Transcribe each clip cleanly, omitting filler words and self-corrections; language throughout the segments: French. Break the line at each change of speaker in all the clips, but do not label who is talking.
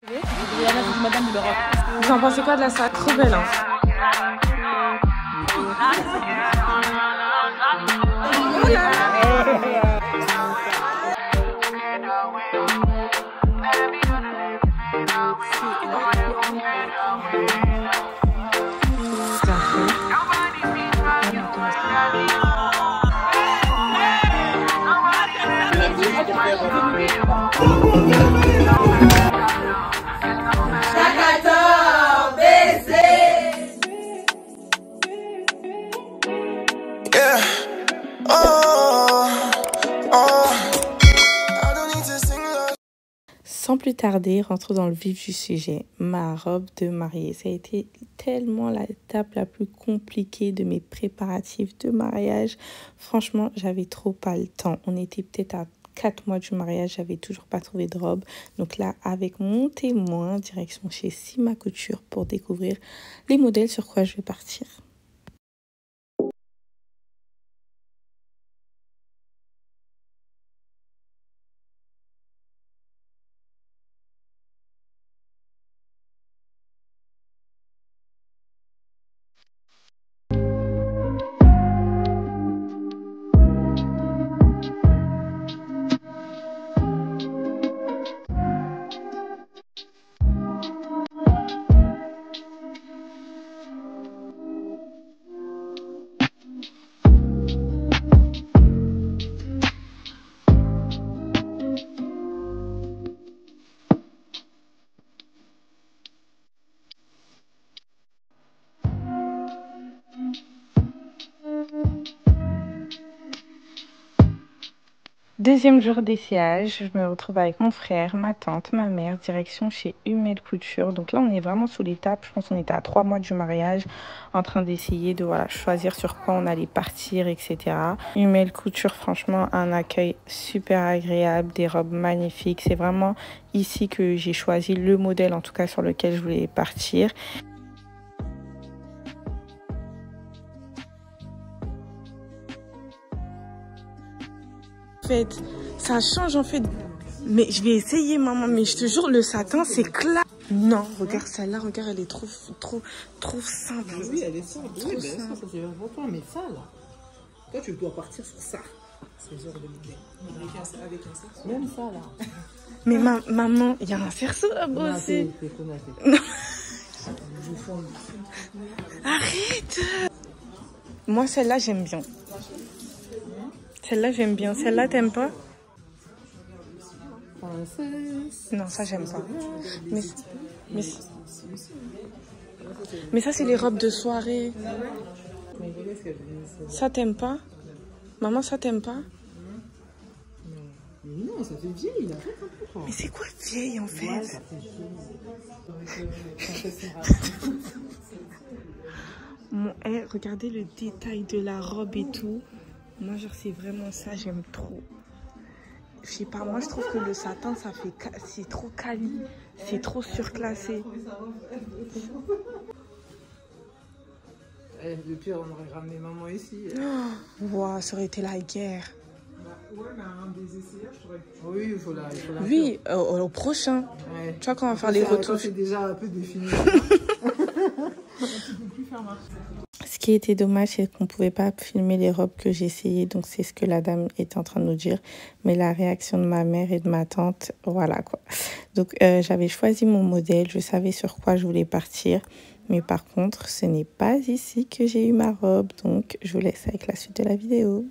Vous en pensez quoi de la salle? Trop belle, hein. Oh là là. Sans plus tarder, rentrons dans le vif du sujet, ma robe de mariée. Ça a été tellement l'étape la plus compliquée de mes préparatifs de mariage. Franchement, j'avais trop pas le temps. On était peut-être à 4 mois du mariage, j'avais toujours pas trouvé de robe. Donc là, avec mon témoin, direction chez Sima Couture pour découvrir les modèles sur quoi je vais partir. Deuxième jour d'essayage, je me retrouve avec mon frère, ma tante, ma mère, direction chez Hummel Couture. Donc là, on est vraiment sous l'étape, je pense qu'on était à 3 mois du mariage, en train d'essayer de choisir sur quoi on allait partir, etc. Hummel Couture, franchement, un accueil super agréable, des robes magnifiques. C'est vraiment ici que j'ai choisi le modèle, en tout cas sur lequel je voulais partir. En fait, ça change en fait. Mais je vais essayer, maman. Mais je te jure, le satin, c'est clair. Non, regarde celle-là, regarde, elle est trop simple.
Oui, elle est simple. Trop simple. Ça c'est vraiment toi, mais ça là. Toi, tu dois partir sur ça. C'est genre de modèle. Avec un cerceau. Même ça là.
Mais maman, il y a un cerceau là-bas aussi.
Non.
Arrête. Moi, celle-là, j'aime bien. Celle-là, j'aime bien. Celle-là, t'aimes pas? Non, ça, j'aime pas. Mais ça, c'est les robes de soirée. Ça, t'aimes pas? Maman, ça, t'aimes pas?
Non, ça fait vieille, là.
Mais c'est quoi vieille, en fait? Regardez le détail de la robe et tout. Moi, genre, c'est vraiment ça, j'aime trop. Je sais pas, moi, je trouve que le satin, ça fait... C'est trop quali. C'est trop surclassé.
Le pire, on aurait ramené maman ici.
Wow, ça aurait été la guerre.
Ouais, mais un des essayages, oui, il faut la
oui, au prochain. Ouais. Tu vois, quand on va faire les retouches.
C'est déjà un peu défini.
Ce qui était dommage, c'est qu'on ne pouvait pas filmer les robes que j'essayais. Donc, c'est ce que la dame était en train de nous dire. Mais la réaction de ma mère et de ma tante, voilà quoi. Donc, j'avais choisi mon modèle. Je savais sur quoi je voulais partir. Mais par contre, ce n'est pas ici que j'ai eu ma robe. Donc, je vous laisse avec la suite de la vidéo.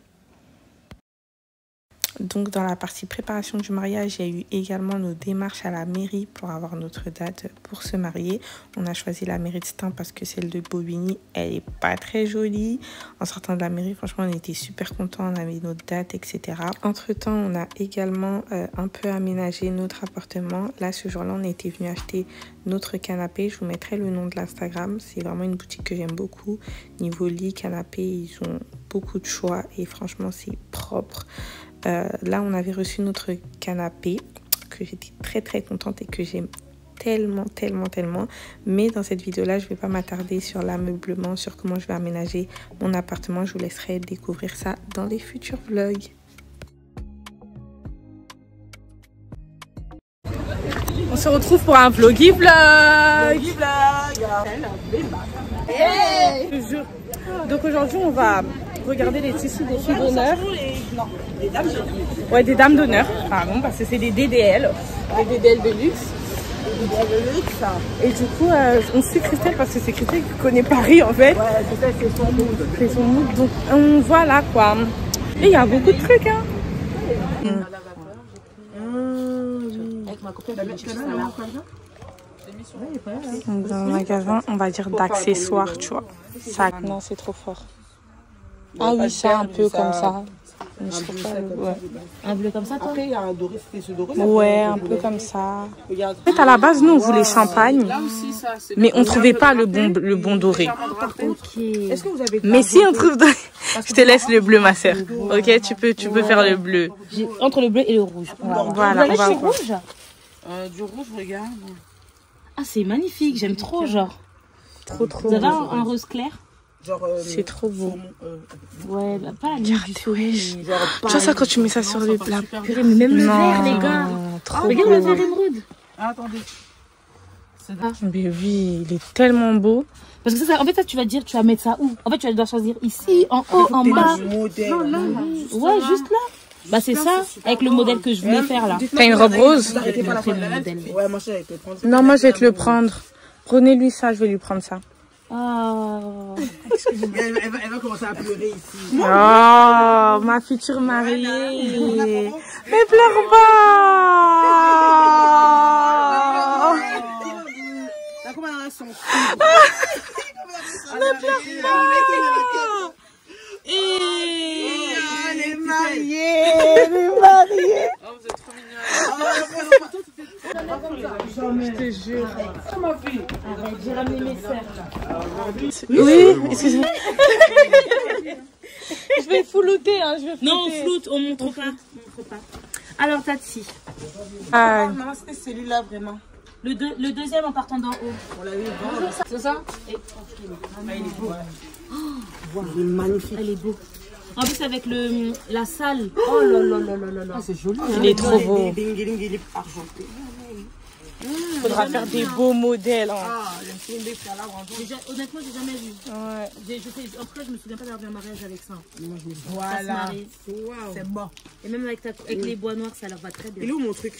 Donc, dans la partie préparation du mariage, il y a eu également nos démarches à la mairie pour avoir notre date pour se marier. On a choisi la mairie de Stein parce que celle de Bobigny, elle est pas très jolie. En sortant de la mairie, franchement, on était super contents. On avait notre date, etc. Entre-temps, on a également un peu aménagé notre appartement. Là, ce jour-là, on était venu acheter notre canapé. Je vous mettrai le nom de l'Instagram. C'est vraiment une boutique que j'aime beaucoup. Niveau lit, canapé, ils ont beaucoup de choix et franchement, c'est propre. Là, on avait reçu notre canapé que j'étais très contente et que j'aime tellement. Mais dans cette vidéo-là, je ne vais pas m'attarder sur l'ameublement, sur comment je vais aménager mon appartement. Je vous laisserai découvrir ça dans les futurs vlogs. On se retrouve pour un vloggy vlog. Je jure. Donc aujourd'hui on va regarder les tissus des filles d'honneur.
Non, des dames d'honneur.
Ouais, des dames d'honneur, pardon, parce que c'est des DDL. Des DDL de luxe. Et du coup, on suit Christelle parce que c'est Christelle qui connaît Paris en fait.
Ouais, c'est son mood.
C'est son mood, donc on voit là quoi. Et il y a beaucoup de trucs hein.
Avec ma copine,
Dans un magasin, on va dire d'accessoires, tu vois. Ça, non, c'est trop fort. Ah oui, ça, un peu comme ça. Mais je trouve pas ouais.
Un bleu comme ça, toi?
Après, il y a un doré, c'était ce doré.
Ouais, un peu comme ça.
Regarde.
En fait, à la base, nous, on voulait champagne.
Là aussi, ça, c'est
Mais on trouvait pas le bon doré.
Ok.
Est-ce que vous avez
Mais si on trouve doré, je te laisse le bleu, ma sœur. Ok, tu peux faire le bleu.
Entre le bleu et le rouge.
Voilà, on va
du
voir.
rouge?
du rouge, regarde.
Ah, c'est magnifique, j'aime trop, genre.
Trop.
Vous avez un rose clair?
Genre,
C'est trop beau.
Ouais, bah, pas la ligne du saumon, mais...
Tu vois ça quand tu mets ça sur les plats.
Purée, mais même le vert, les gars.
Trop
Regarde le
beau.
vert émeraude.
Ah, attendez.
Mais oui, il est tellement beau.
Parce que ça, en fait, ça, tu vas dire, tu vas mettre ça où? En fait, tu vas devoir choisir ici, en haut, en bas. Ouais, juste là. Bah, c'est ça, avec le modèle que je voulais faire, là.
T'as une robe rose?
Je vais te montrer mon modèle.
Ouais, moi, je vais te le prendre.
Non, moi je vais te le prendre. Prenez-lui ça, je vais lui prendre ça.
Oh.
Elle va commencer à pleurer ici.
Oh, ma future mariée. Mais pleure pas.
T'as comment elle a son
Ne pleure pas.
Elle est mariée.
Elle est mariée.
Oh, vous êtes trop mignonne.
Je te jure.
Arrête, j'ai ramené mes sœurs, là.
Oui, excusez-moi. Je vais flouter, hein, je vais flouter.
Non, on floute, on montre pas. Alors, Tati,
Ah,
Maman, c'était celui-là, vraiment.
le deuxième en partant d'en haut.
On l'a eu devant.
C'est ça?
Il est beau. Il est magnifique.
Elle est beau. En plus, avec la salle. Oh là là là là là là.
C'est joli.
il est trop beau.
Il est argenté.
Il faudra faire des beaux modèles. Hein.
Ah, il y a une des là,
Déjà, honnêtement, j'ai jamais vu.
Ouais.
En tout cas, je me souviens pas d'avoir vu un mariage avec ça.
Voilà.
Wow.
C'est bon.
Et même avec les bois noirs, ça leur va très bien.
Il est où mon truc?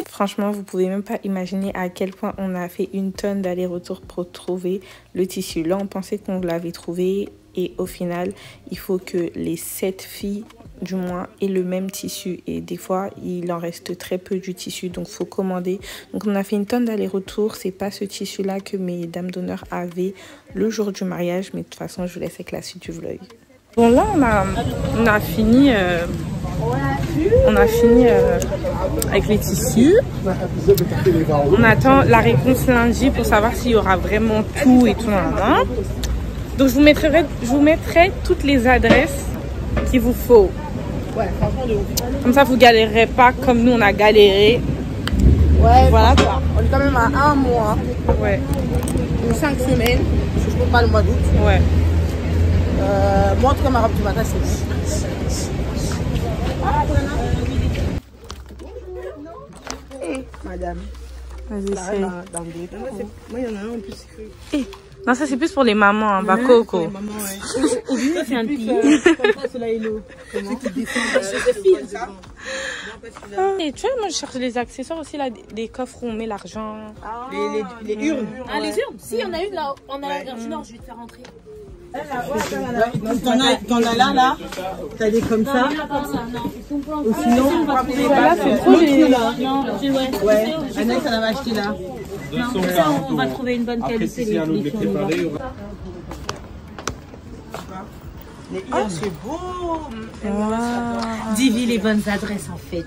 Franchement, vous pouvez même pas imaginer à quel point on a fait une tonne d'aller-retour pour trouver le tissu. Là, on pensait qu'on l'avait trouvé et au final, il faut que les 7 filles, du moins, aient le même tissu. Et des fois, il en reste très peu du tissu, donc faut commander. Donc, on a fait une tonne d'aller-retour. C'est pas ce tissu-là que mes dames d'honneur avaient le jour du mariage, mais de toute façon, je vous laisse avec la suite du vlog. Bon, là, on a fini... avec les tissus. On attend la réponse lundi pour savoir s'il y aura vraiment tout et tout. Donc je vous mettrai toutes les adresses qu'il vous faut.
Ouais, franchement, de ouf.
Comme ça, vous galérerez pas comme nous on a galéré.
Ouais,
Voilà quoi.
on est quand même à 1 mois.
Ouais,
Ou 5 semaines. Parce que je ne compte pas le mois d'août.
ouais.
Moi, en tout cas, ma robe du matin, c'est bon. Madame.
Vas-y, c'est...
Moi, il y en a un en plus.
Non, ça c'est plus pour les mamans, hein, bah Coco.
Les mamans, ouais.
Au bout, c'est un petit.
Cela est l'eau. Comment qui
Et tu vois, moi je cherche les accessoires aussi, là, des coffres où on met l'argent.
Les urnes.
Ah, les urnes? Si, il y en a une là. On a la Nord, je vais te faire rentrer.
T'en as là, t'as des comme ça.
Comme ça, non.
Ou sinon,
on va trouver
Là, c'est trop les...
Non,
ouais. Anaïs, elle avait acheté là.
Non, ça, on va trouver une bonne qualité. Les filles, on y va.
Les urnes, c'est beau.
Divi les bonnes adresses en fait.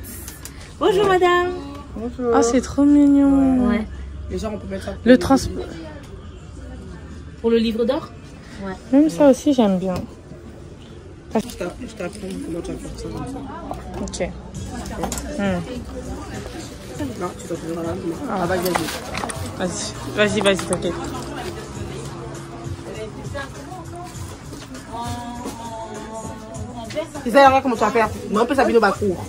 Bonjour madame.
Oh, c'est trop mignon.
Ouais.
Les gens, on peut mettre ça.
Le transport.
Pour le livre d'or? Ouais.
Même ça aussi, j'aime bien.
Je t'apprends comment tu vas faire ça comme ça.
Ok.
Non, tu dois faire là.
Ah, vas-y, t'inquiète.
Tu sais, regarde comment tu vas faire. Mais on peut s'habiller au bas court.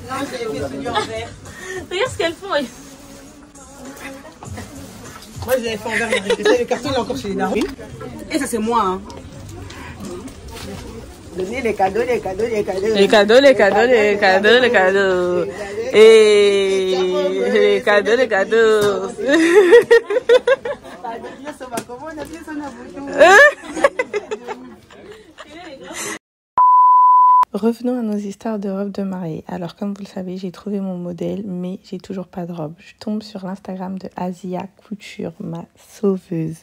Regarde ce qu'elles font.
Moi, je l'avais fait envers Marie. Le carton, il est encore chez les darons. Et ça, c'est moi. Hein. Donnez les cadeaux, les cadeaux, les cadeaux.
Les cadeaux, les cadeaux, les cadeaux, les cadeaux. Et les cadeaux, les cadeaux. Revenons à nos histoires de robes de mariée. Alors comme vous le savez, j'ai trouvé mon modèle, mais j'ai toujours pas de robe. Je tombe sur l'Instagram de Asia Couture, ma sauveuse.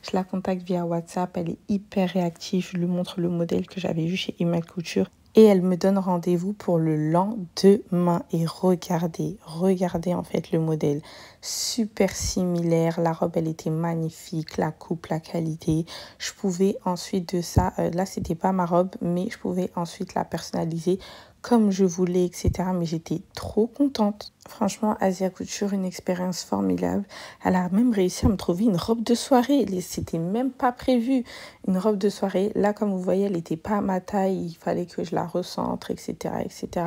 Je la contacte via WhatsApp, elle est hyper réactive. Je lui montre le modèle que j'avais vu chez Emma Couture. Et elle me donne rendez-vous pour le lendemain. Et regardez en fait le modèle. Super similaire. La robe, elle était magnifique. La coupe, la qualité. Je pouvais ensuite de ça, là, c'était pas ma robe, mais je pouvais ensuite la personnaliser comme je voulais, etc. Mais j'étais trop contente. Franchement, Asia Couture, une expérience formidable. Elle a même réussi à me trouver une robe de soirée. C'était même pas prévu. Une robe de soirée. Là, comme vous voyez, elle n'était pas à ma taille. Il fallait que je la recentre, etc., etc.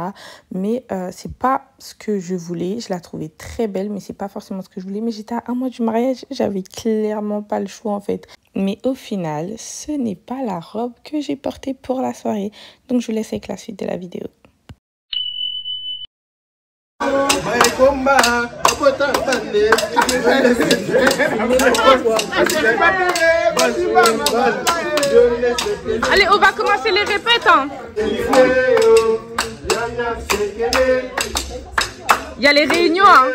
Mais c'est pas ce que je voulais. Je la trouvais très belle, mais c'est pas forcément ce que je voulais. Mais j'étais à un mois du mariage. J'avais clairement pas le choix, en fait. Mais au final, ce n'est pas la robe que j'ai portée pour la soirée. Donc, je vous laisse avec la suite de la vidéo. Allez, on va commencer les répètes. Hein. Il y a les réunions. Hein.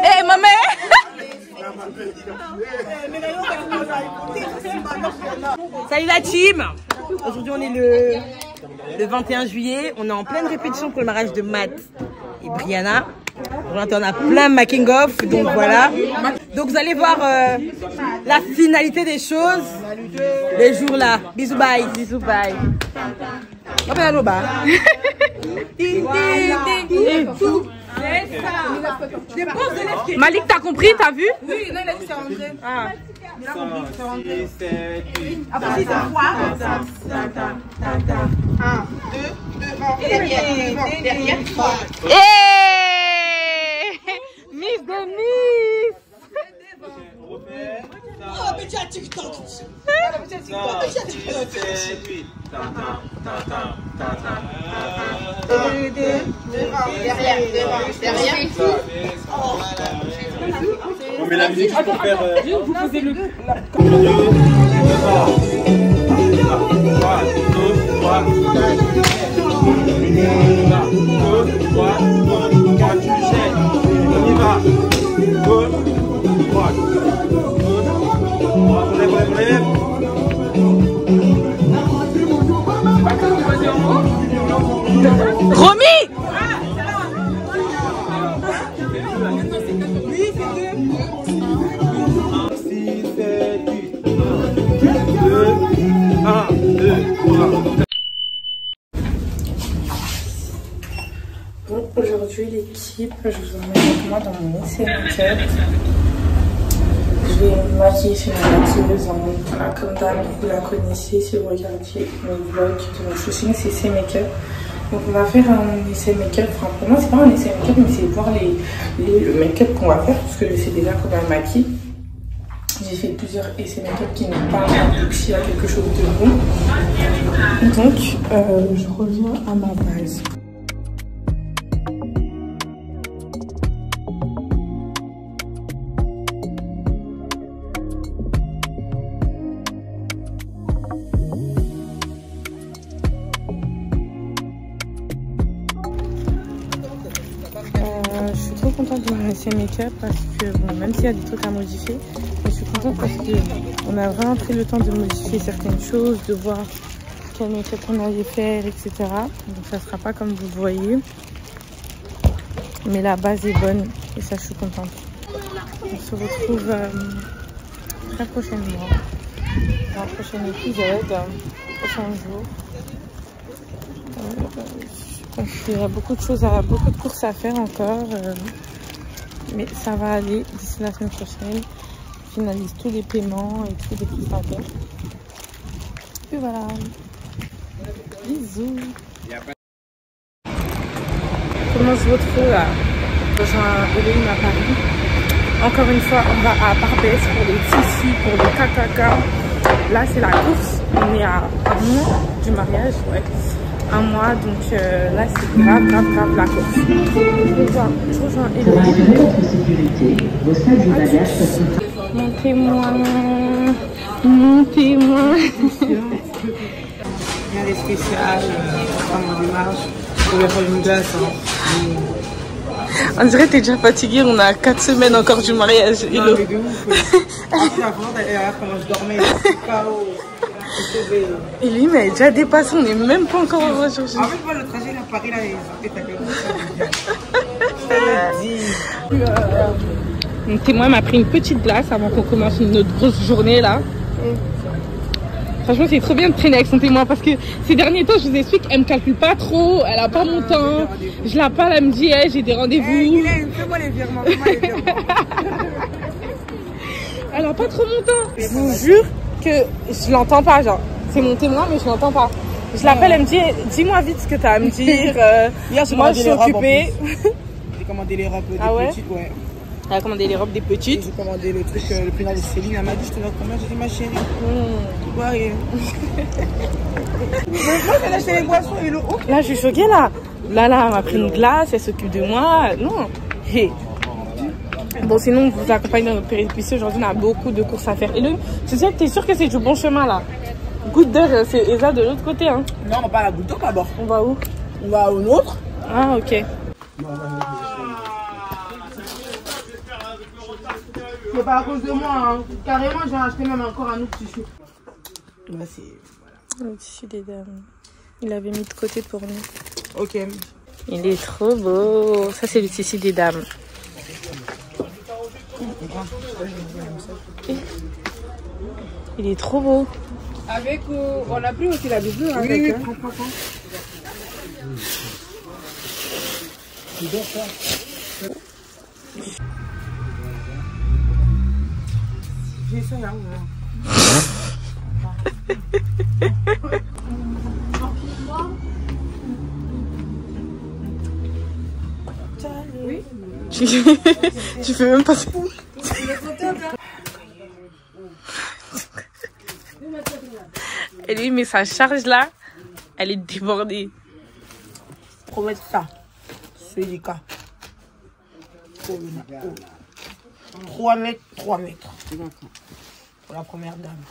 Hey, maman.
Salut la team. Aujourd'hui on est le 21 juillet. On est en pleine répétition pour le mariage de Matt et Brianna. On a plein de making of, donc voilà. Donc vous allez voir la finalité des choses les jours là. Bisous bye.
Bisous bye. Malik, t'as compris, t'as vu?
Oui, non, il a dit c'est rentré.
Ah.
Il a compris que c'est rentré. 1, 2, 1. Derrière.
Miss de Miss.
Oh, petit à TikTok. Derrière.
On met la musique pour faire.
Vous posez le.
2, 3, 4, tu jettes. On y va. Gauche, droite. Relève.
Romy! Bon, aujourd'hui l'équipe, je vous emmène avec moi dans mon essai make-up. Je vais me maquiller chez ma maquilleuse comme d'hab, vous la connaissez si vous regardiez mes vlogs de mon shooting, c'est essai make-up. Donc on va faire un essai make-up, enfin pour moi c'est pas un essai make-up mais c'est voir le make-up qu'on va faire parce que je sais déjà comment elle maquille. J'ai fait plusieurs essais make-up qui n'ont pas abouti à quelque chose de bon. Donc je reviens à ma base. Je suis trop contente de mon essai make-up parce que bon, même s'il y a des trucs à modifier, je suis contente parce qu'on a vraiment pris le temps de modifier certaines choses, de voir quel make-up on allait faire, etc. Donc ça sera pas comme vous voyez, mais la base est bonne et ça je suis contente. On se retrouve très prochainement dans le prochain épisode, prochain jour. Il y a beaucoup de choses, beaucoup de courses à faire encore. Mais ça va aller d'ici la semaine prochaine. Je finalise tous les paiements et tous les petits affaires. Et voilà. Bisous. Comment je retrouve là? Je rejoins Hélène à Paris. Encore une fois, on va à Barbès pour les tissus, pour le cacaca. Là, c'est la course. On est à un mois du mariage, ouais. Un mois, donc là, c'est grave la course. Je rejoins
Pour assurer
Hélène.
votre sécurité, vos sacs et bagages peuvent être...
Montez-moi.
Rien de spécial, en démarche. On va faire une glace.
On dirait que t'es déjà fatiguée, on a 4 semaines encore du mariage.
Non, mais de ouf. Après, avant, comment je dormais, c'est KO.
Et lui, mais elle est déjà dépassé, on n'est même pas encore au aujourd'hui.
En fait, moi, le trajet à Paris, là, il est
Mon témoin m'a pris une petite glace avant qu'on commence notre grosse journée là. Franchement, c'est trop bien de traîner avec son témoin parce que ces derniers temps, je vous explique, elle me calcule pas trop, elle a pas mon temps. Je l'appelle, elle me dit, hey, j'ai des rendez-vous.
Fais-moi les virements, fais-moi les virements.
Elle a pas trop mon temps. Je vous jure que je l'entends pas, genre. C'est mon témoin, mais je l'entends pas. Je l'appelle, elle me dit, dis-moi vite ce que t'as à me dire. Moi, je suis occupée.
J'ai commandé les robes des petites, ouais.
Elle a commandé les robes des petites.
J'ai commandé le truc, le pénal de Céline. Elle m'a dit, je te donne combien? J'ai dit, ma chérie. Ouais, rien. Moi, j'ai acheté les boissons et l'eau.
Là, je suis choquée, là. Là, elle m'a pris une glace, elle s'occupe de moi. Non. Hey. Bon, sinon, on vous accompagne dans notre péripétie. Aujourd'hui, on a beaucoup de courses à faire. Et le, t'es sûr que c'est du bon chemin, là? Goutte d'heure, c'est Eza de l'autre côté, hein?
Non, on va pas à la goutte d'eau d'abord.
On va où?
On va au nôtre.
Ah, ok.
C'est pas à cause de moi, hein. Carrément, j'ai acheté même encore un autre tissu. Là, c'est...
Le tissu des dames. Il avait mis de côté pour nous.
Ok.
Il est trop beau. Ça, c'est le tissu des dames. Il est trop beau.
Avec... on a pris aussi la bisou. Hein, oui, prends. J'ai ça, là. Oui.
Tu fais même pas ça. Et lui, mais sa charge là, elle est débordée.
Pour mettre ça, c'est du cas. 3 mètres. Pour la première dame.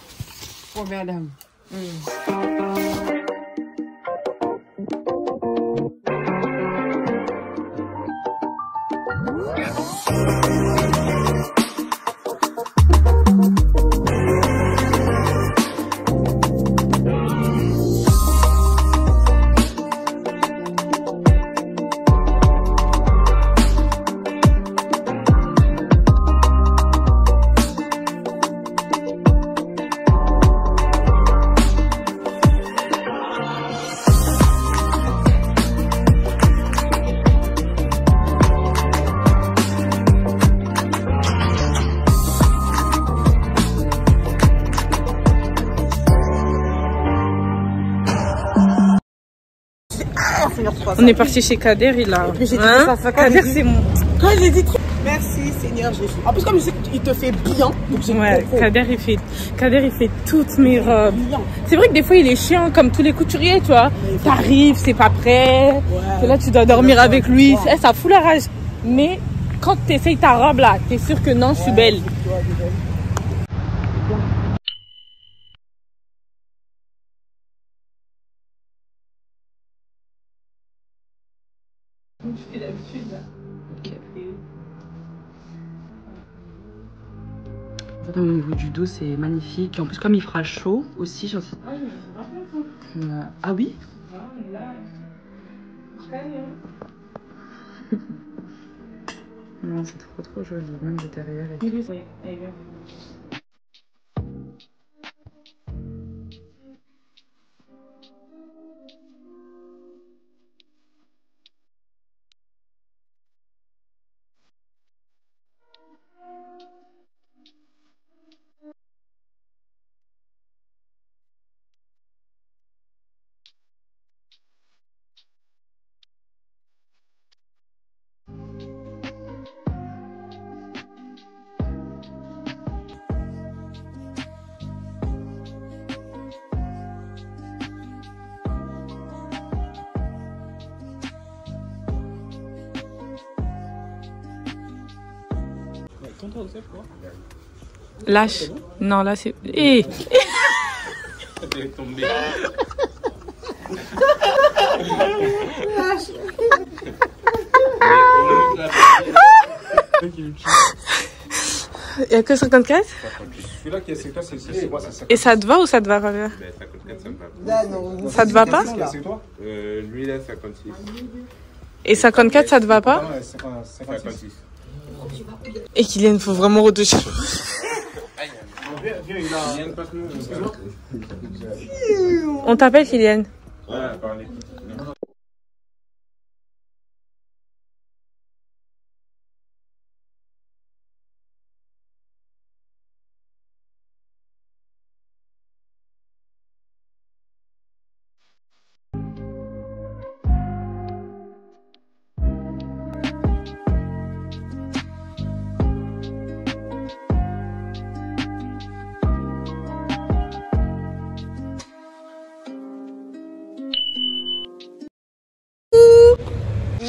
On est parti chez Kader, il a.
Hein?
Kader, c'est mon.
Quand j'ai dit merci Seigneur Jésus. En plus, comme je sais qu'il te fait bien, donc j'ai
Kader, il fait toutes mes robes. C'est vrai que des fois, il est chiant, comme tous les couturiers, tu vois. T'arrives, c'est pas prêt. Et là, tu dois dormir avec lui. Ça fout la rage. Mais quand tu essayes ta robe là, t'es sûr que non, je suis belle. Je fais d'habitude là. Ok.
En fait, au niveau du dos, c'est magnifique. En plus, comme il fera chaud aussi, j'en sais. Ah oui? Non, c'est trop joli, même de derrière.
Détends-toi, Osef, quoi.
Lâche. Non, là, c'est... Eh.
Elle est tombée.
Il n'y a que 54?
Celui-là qui est c'est toi, c'est moi, c'est 54.
Et ça te va ou ça te va pas bien?
54, ça me va.
Ça te va pas?
C'est toi lui, là, 56.
Et 54, ça te va pas?
56.
Et Kylian, faut vraiment retoucher. On t'appelle Kylian.
Ouais, parlez.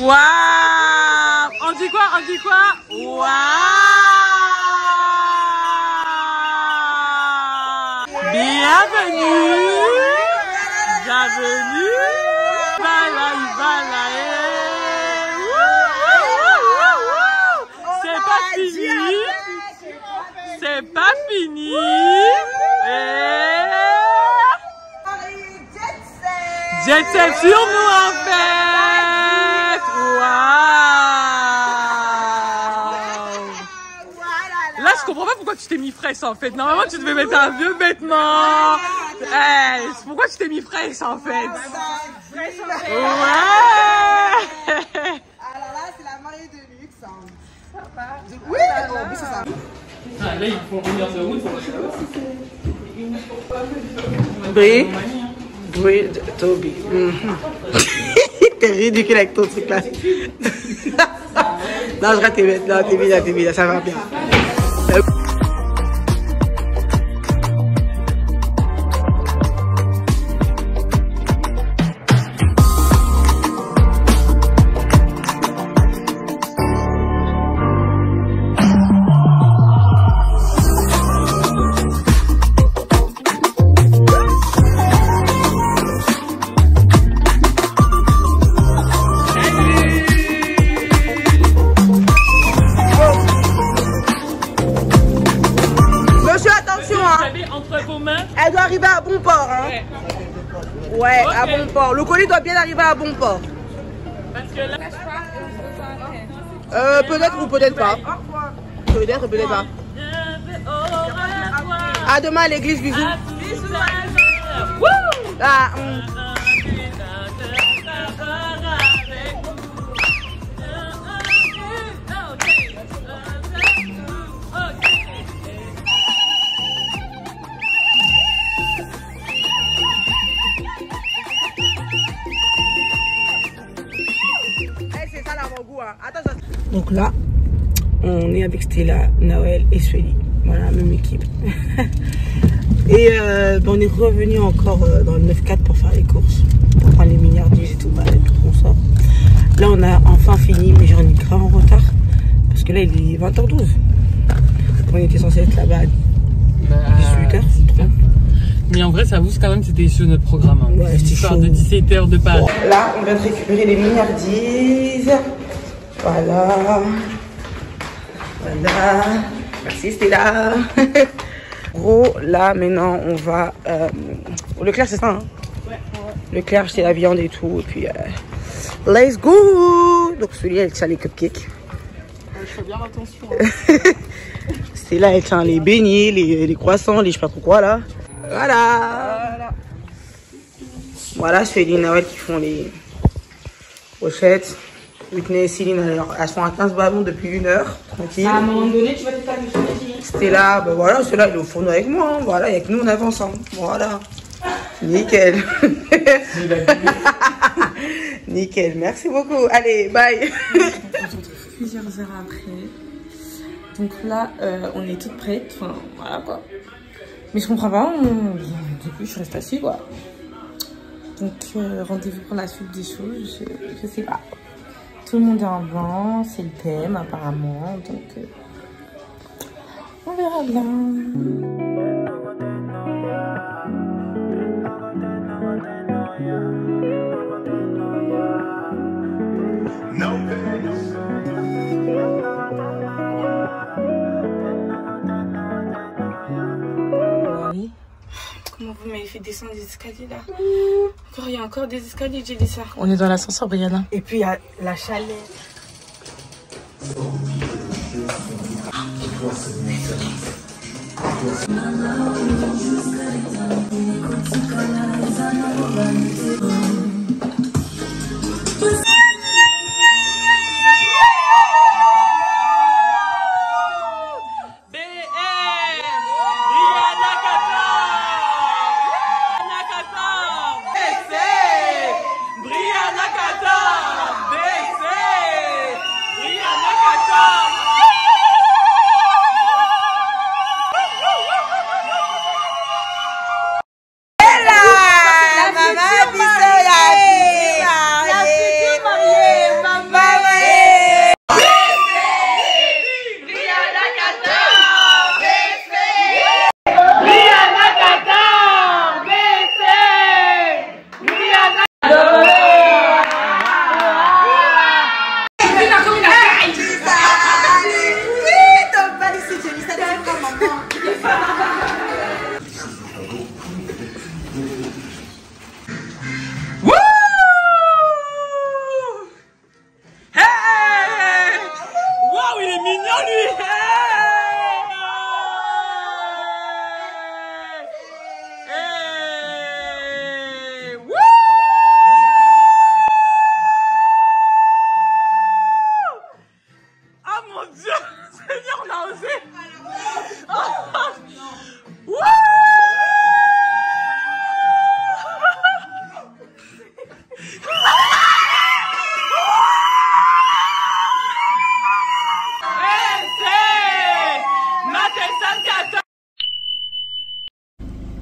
Waouh! On dit quoi? On dit quoi? Waouh! Bienvenue! Bienvenue! C'est pas fini! C'est pas fini! Jet set sur nous en fait! Là, je comprends pas pourquoi tu t'es mis fraîche en fait. Normalement, tu devais mettre un vieux vêtement. Hey, pourquoi tu t'es mis fraîche en fait? Ouais!
Alors là, c'est la mariée de luxe. Ça va?
Oui, c'est ça.
Ah, là, ils font venir de route.
Brie de Toby. T'es ridicule avec ton truc là. Non, je rate tes bêtes. Non, t'es bien, ça va bien. Elle doit arriver à bon port, hein? Ouais, okay. À bon port. Le colis doit bien arriver à bon port.
Parce que là...
Peut-être ou peut-être pas. Peut-être ou peut-être pas. À demain à l'église, bisous. Ah, donc là, on est avec Stella, Noël et Sueli. Voilà, même équipe. Et on est revenu encore dans le 9-4 pour faire les courses. Pour prendre les milliardises et tout, bah, tout qu'on sort. Là, on a enfin fini, mais j'en ai grave en retard. Parce que là, il est 20h12. On était censé être là-bas à 18h.
Mais en vrai, ça vous quand même, c'était sur notre programme. Hein.
Ouais, c'était chaud.
De 17h de Paris.
Là, on vient de récupérer les milliardises. Voilà. Voilà. Merci Stella. Gros, là maintenant on va au Leclerc, c'est ça hein? Ouais. Leclerc, acheter la viande et tout. Et puis let's go. Donc celui-là, elle tient les cupcakes.
Je fais bien attention. Hein.
Stella, elle tient les beignets, les croissants, les je sais pas trop quoi là. Voilà. Voilà, c'est les Noël qui font les pochettes. Whitney et Céline, elles sont à 15 ballons depuis 1 heure, tranquille.
À un moment donné, tu vas te calmer sur les filles.
C'était là, ben voilà, c'est là, il est au fourneau avec moi, hein. Voilà, il y a que nous, on avance ensemble. Voilà. Nickel. Nickel, merci beaucoup. Allez, bye.
On se retrouve plusieurs heures après. Donc là, on est toutes prêtes. Enfin, voilà quoi. Mais je comprends pas, depuis je suis restée assise quoi. Donc rendez-vous pour la suite des choses, je sais pas. Tout le monde est en blanc, c'est le thème apparemment, donc On verra bien. Comment vous m'avez fait descendre des escaliers là? Encore, il y a encore des escaliers, j'ai dit ça.
On est dans l'ascenseur, Brianna.
Et puis il y a la chaleur.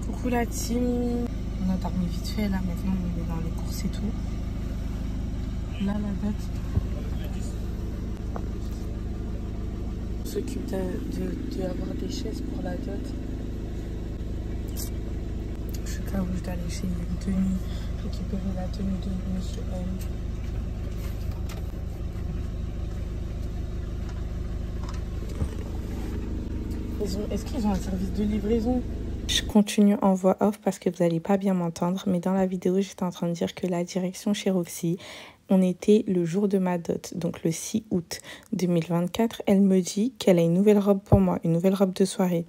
Coucou la team. On a dormi vite fait là, maintenant on est dans les courses et tout. Là la dot. On s'occupe d'avoir des chaises pour la dot. Je sais pas où je dois aller chez Denis, récupérer la tenue de Monsieur M. Est-ce qu'ils ont un service de livraison? Je continue en voix off parce que vous n'allez pas bien m'entendre, mais dans la vidéo, j'étais en train de dire que la direction chez Roxy, on était le jour de ma dot, donc le 6 août 2024. Elle me dit qu'elle a une nouvelle robe pour moi, une nouvelle robe de soirée.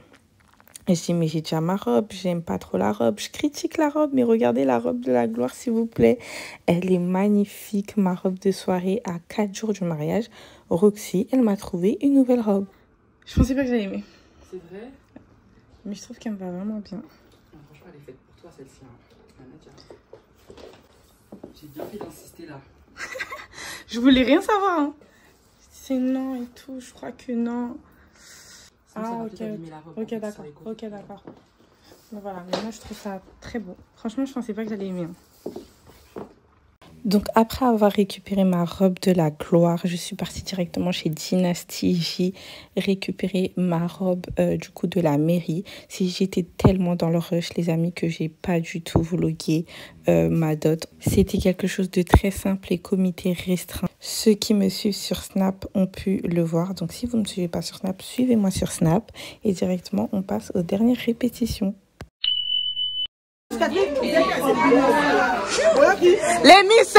Et je dis, mais j'ai déjà ma robe, j'aime pas trop la robe. Je critique la robe, mais regardez la robe de la gloire, s'il vous plaît. Elle est magnifique, ma robe de soirée à 4 jours du mariage. Roxy, elle m'a trouvé une nouvelle robe. Je pensais pas que j'allais aimer.
C'est vrai?
Mais je trouve qu'elle me va vraiment bien.
Non, franchement, elle est faite pour toi, celle-ci. Hein. J'ai bien fait d'insister là.
Je voulais rien savoir. Hein. C'est non et tout. Je crois que non. Ah, ok. Ok, d'accord. Ok, d'accord. Voilà, mais moi, je trouve ça très beau. Franchement, je pensais pas que j'allais aimer. Hein. Donc après avoir récupéré ma robe de la gloire, je suis partie directement chez Dynasty J récupérer ma robe du coup de la mairie. Si j'étais tellement dans le rush les amis que j'ai pas du tout vlogué ma dot. C'était quelque chose de très simple et comité restreint. Ceux qui me suivent sur Snap ont pu le voir. Donc si vous ne me suivez pas sur Snap, suivez-moi sur Snap et directement on passe aux dernières répétitions.
Les Miss.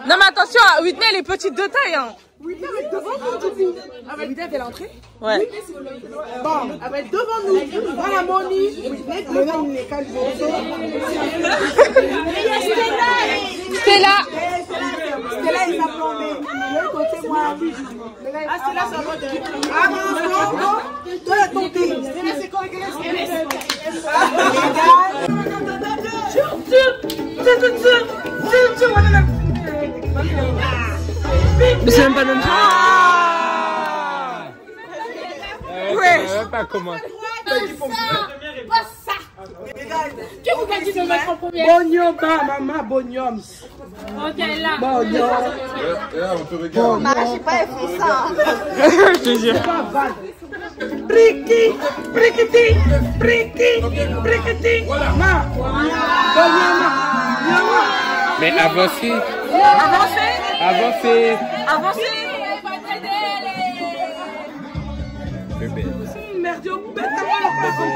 Non mais attention, Whitney elle est petite de taille hein.
Whitney va être devant nous du coup. Whitney elle fait l'entrée.
Ouais.
Bon, elle va être devant nous. Voilà Moni. Whitney devant nous.
Stella.
Stella il m'a plombé. Le côté moi. Ah Stella ça va de. Ah non, toi la tombée. Stella c'est quoi
Mais c'est même pas notre
Ouais. Pas comment.
Pas ça.
Qui vous a dit de mettre en première?
Bonium, maman, bonium.
Ok, là.
Bonium.
On te regarde.
Maman, je sais pas, elle fait ça. Je te jure. Briki, brikiti, briki, brikiti. Ma. Bonium.
Mais avancez.
Avancez.
Avancez.
Avancez.
Bébé.
Merde, on peut pas faire comme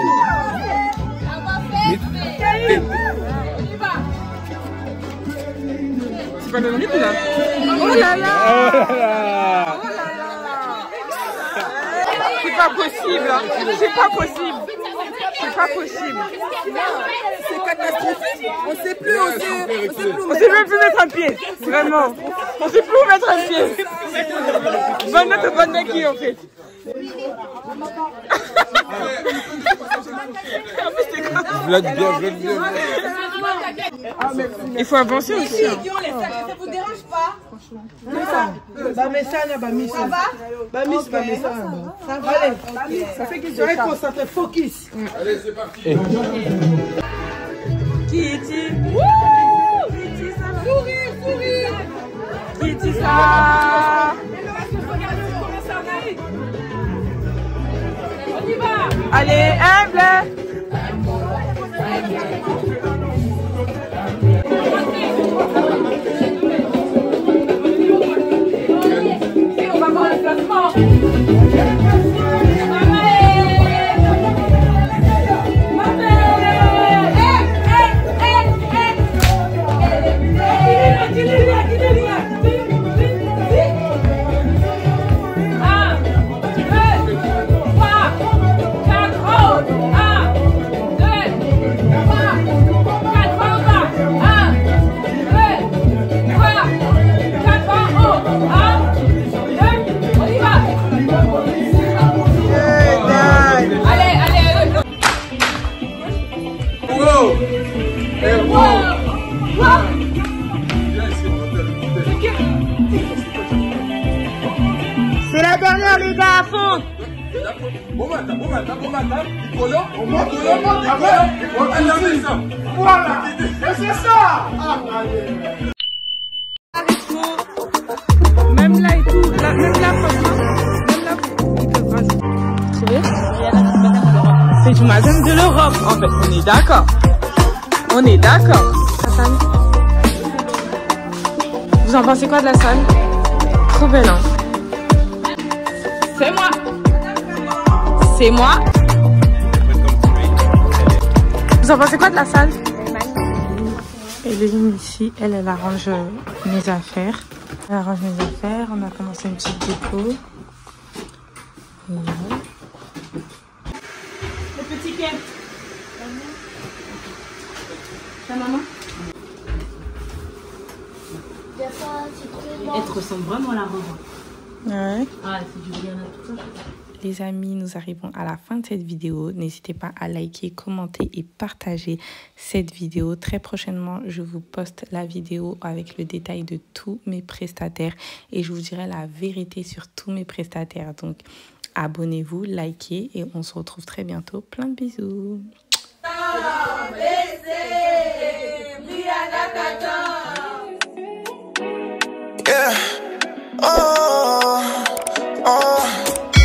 C'est pas le même rythme là. Oh là là.
Oh là là.
Oh là là. C'est pas possible. Hein. C'est pas possible. C'est pas possible.
c'est catastrophique. On sait plus, on sait
même plus mettre un pied. Vraiment. On sait plus où mettre un pied. Bonne note ou bonne maquille en fait.
Vlog bien, vlog bien.
Il faut avancer aussi. Hein.
Ça vous dérange pas? Bah mais ça là, bah miss. Ça va? Bah miss, bah mais ça. Ça va. Allez, ça fait qu'ils seraient concentrés, focus.
Allez, c'est parti.
Kitty. Kitty ça. Courir. Kitty ça.
On y va.
Allez, humble.
On va voir le placement.
C'est la dernière les gars à fond.
Bon matin. Voilà, c'est ça.
Même là et tout, là, même là franchement, même là ils peuvent rajouter. C'est du Madame de l'Europe en fait, on est d'accord. On est d'accord. Vous en pensez quoi de la salle? Trop belle hein. C'est moi. C'est moi. Vous en pensez quoi de la salle? Hélène ici, elle arrange mes affaires. Elle arrange mes affaires. On a commencé une petite déco. Et là.
Le petit Ken. Ta maman? Elle te ressemble vraiment à la robe.
Ouais.
Ah, c'est du Rihanna tout ça.
Les amis, nous arrivons à la fin de cette vidéo. N'hésitez pas à liker, commenter et partager cette vidéo. Très prochainement, je vous poste la vidéo avec le détail de tous mes prestataires et je vous dirai la vérité sur tous mes prestataires. Donc, abonnez-vous, likez et on se retrouve très bientôt. Plein de bisous.